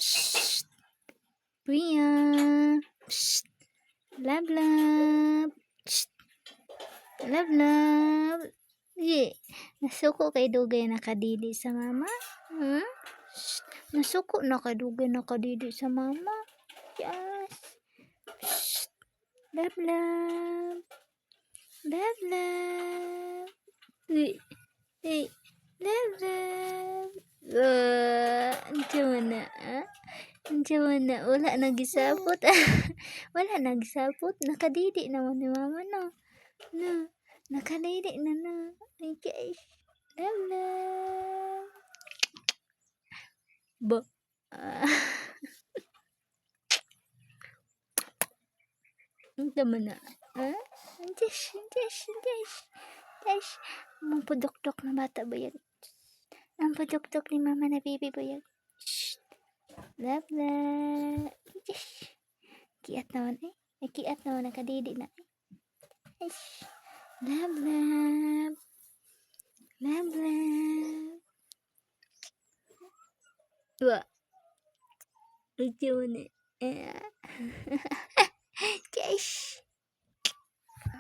Psst. Priya. Psst. Love, love. Psst. Love, love. Ye. Nasuko kay dugay nakadidi sa mama? Hmm? Psst. Nasuko na kay dugay nakadidi sa mama? Yes. Psst. Love, love. Love, love. Hey, love, love. Andiyan na, ah? Andiyan na. Wala nagisapot. Wala nagisapot. Nakadidi naman ni mama, no? No. Nakadidi na, no? Ay, guys. Love, love. Ba? Andiyan na. Ah? Andiyan. Mampudok-dok na bata ba yan? Ang padok-dok ni mama na baby ba yan? Shh. Love, love. Yes. Kiat naman eh. Kiat naman nakadidi na eh. Yes. Love, love. Love, love. Wah. Lucu nih. Guys.